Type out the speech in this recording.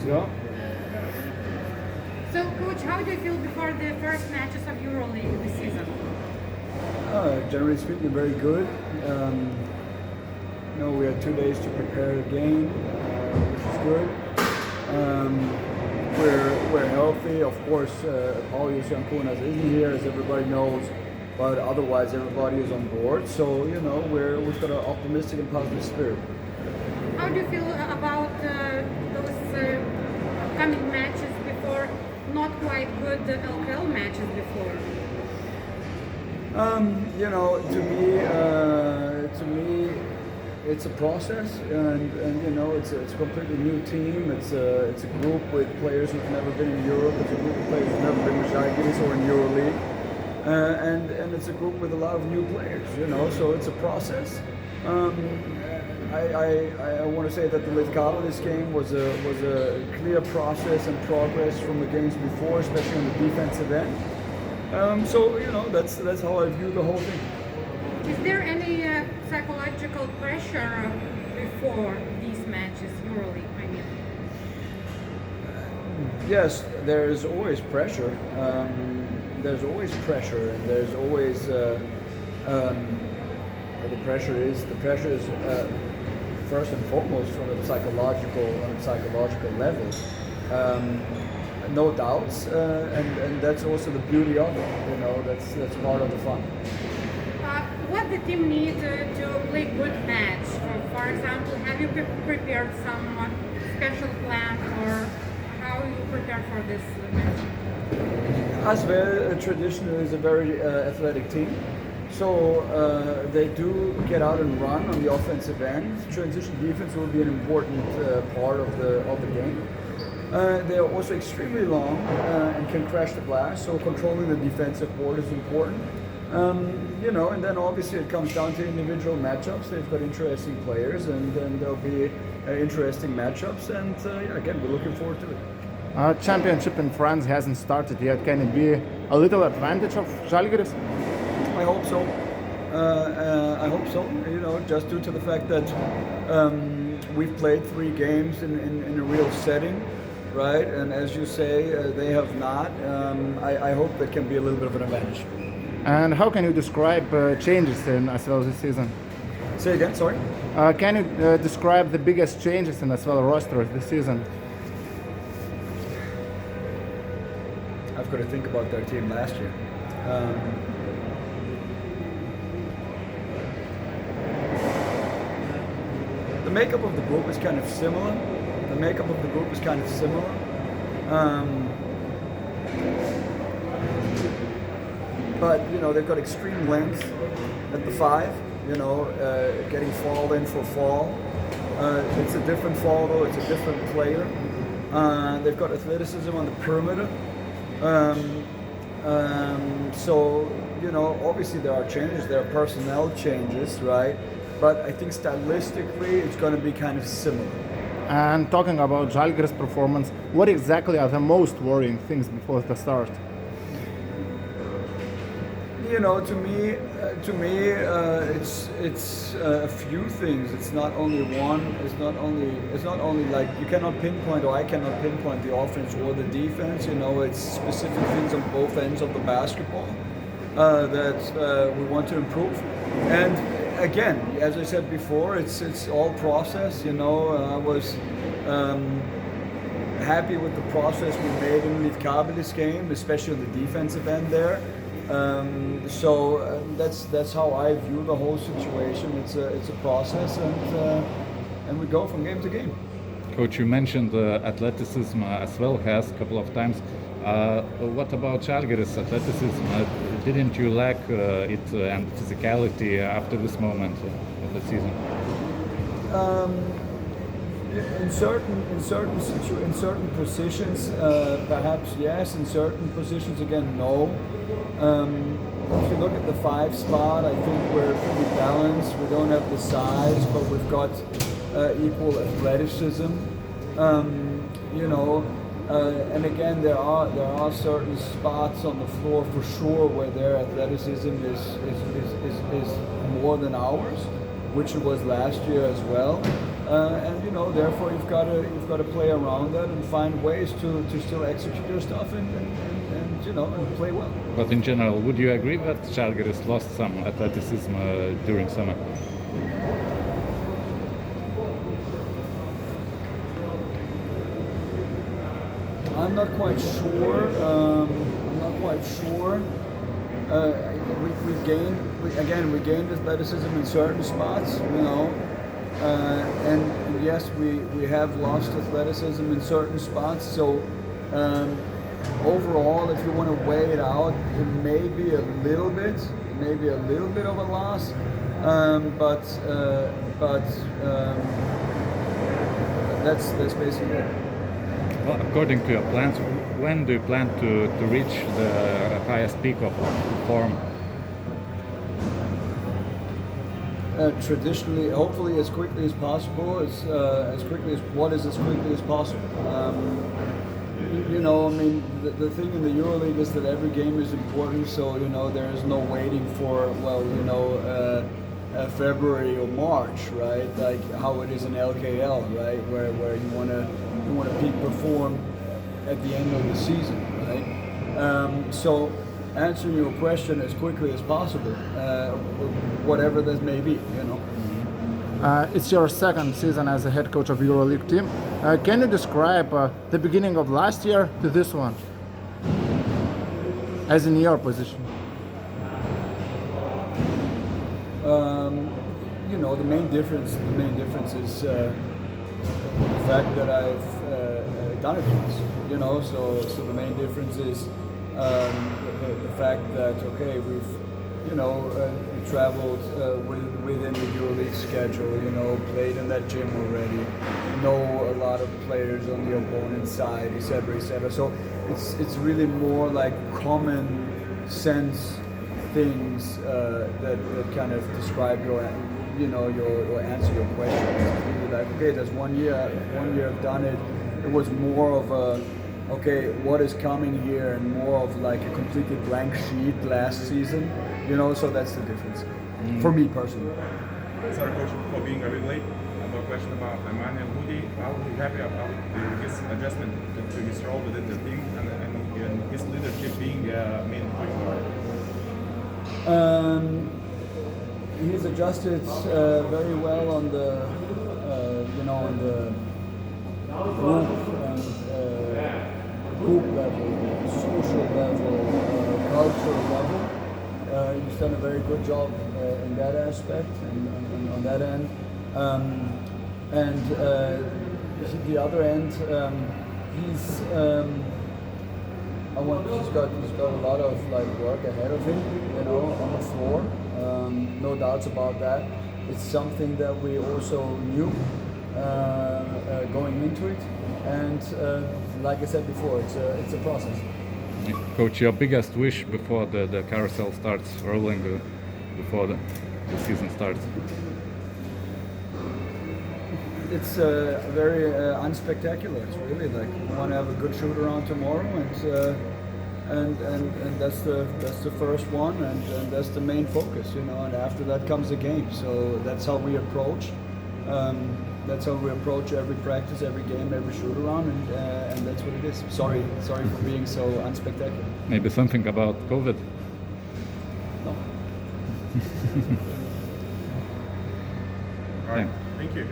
go. So, Coach, how do you feel before the first matches of EuroLeague this season? Generally speaking, very good. We had 2 days to prepare the game, which is good. We're healthy. Of course, Paulius Jankunas isn't here, as everybody knows, but otherwise everybody is on board. So we've got an optimistic and positive spirit. How do you feel about those coming matches before? Not quite good LKL matches before. To me, it's a process, and it's a completely new team. It's a group with players who've never been in Europe. It's a group of players who've never been with Žalgiris or in EuroLeague, and it's a group with a lot of new players. So it's a process. I want to say that the Lietkabelis game was a clear process and progress from the games before, especially on the defensive end. That's how I view the whole thing. Is there any psychological pressure before these matches, EuroLeague? I mean. Yes, there's always pressure. There's always pressure, and there's always the pressure is first and foremost on a psychological level. No doubts, and that's also the beauty of it. That's part of the fun. What the team need to play good match? For example, have you prepared some special plan, or how you prepare for this match? ASVEL traditionally is a very athletic team. So they do get out and run on the offensive end. Transition defense will be an important part of the game. They're also extremely long and can crash the glass, so controlling the defensive board is important. And then obviously it comes down to individual matchups. They've got interesting players, and then there'll be interesting matchups. And again, we're looking forward to it. Championship in France hasn't started yet. Can it be a little advantage of Žalgiris? I hope so. Just due to the fact that we've played 3 games in a real setting, right? And as you say, they have not. I hope that can be a little bit of an advantage. And how can you describe changes in ASVEL this season? Say again, sorry? Can you describe the biggest changes in ASVEL roster this season? I've got to think about their team last year. The makeup of the group is kind of similar. But they've got extreme length at the 5. Getting fall in for fall. It's a different fall though. It's a different player. They've got athleticism on the perimeter. So obviously there are changes. There are personnel changes, right? But I think stylistically it's going to be kind of similar. And talking about Žalgiris' performance, what exactly are the most worrying things before the start? To me, it's a few things. It's not only one. It's not only like you cannot pinpoint, or I cannot pinpoint the offense or the defense. It's specific things on both ends of the basketball that we want to improve. And again, as I said before, it's all process. I was happy with the process we made in the Lietkabelis game, especially on the defensive end there. That's how I view the whole situation. It's a process, and we go from game to game. Coach, you mentioned athleticism ASVEL has a couple of times. What about Žalgiris' athleticism? Didn't you lack it and physicality after this moment of the season? In certain positions, perhaps yes. In certain positions, again, no. If you look at the 5 spot, I think we're pretty balanced. We don't have the size, but we've got equal athleticism. And again, there are certain spots on the floor for sure where their athleticism is more than ours, which it was last year as well. and you know, therefore you've got to play around that and find ways to still execute your stuff and you know, and play well. But in general, would you agree that Žalgiris lost some athleticism during summer? I'm not quite sure. We gained athleticism in certain spots, you know, and yes, we have lost athleticism in certain spots. So overall, if you want to weigh it out, it may be a little bit of a loss, but that's basically it. Well, according to your plans, when do you plan to reach the highest peak of form? Traditionally, hopefully as quickly as possible, as quickly as possible. You know, I mean, the thing in the EuroLeague is that every game is important, so you know there is no waiting for, well, you know, February or March, right? Like how it is in LKL, right? Where you want to peak perform at the end of the season, right? So answering your question as quickly as possible, whatever that may be, you know. It's your second season as a head coach of EuroLeague team. Can you describe the beginning of last year to this one, as in your position? You know, the main difference is the fact that I've done it once. You know, so the main difference is the fact that we've traveled within the EuroLeague schedule. You know, played in that gym already. Know a lot of players on the opponent's side, etc., etc. So it's really more like common sense things that kind of describe your answer your question. It's really like, okay, there's 1 year I've done it. It was more of a, okay, what is coming here, and more of like a completely blank sheet last season, you know, so that's the difference for me personally. Sorry, coach, for being a bit late. I have a question about Emmanuel Moody. How happy about his adjustment to his role within the team and his leadership being main point guard? He's adjusted very well on the group level, social level, cultural level. He's done a very good job in that aspect and on that end. The other end, he's got a lot of like work ahead of him, you know, on the floor. No doubts about that. It's something that we also knew going into it, and like I said before, it's a process. Coach, your biggest wish before the carousel starts rolling, before the season starts? It's very unspectacular. It's really like we want to have a good shoot around tomorrow, and that's the first one, and that's the main focus, you know. And after that comes the game. So that's how we approach. That's how we approach every practice, every game, every shoot around, and that's what it is. Sorry for being so unspectacular. Maybe something about COVID? No. All right. Thank you.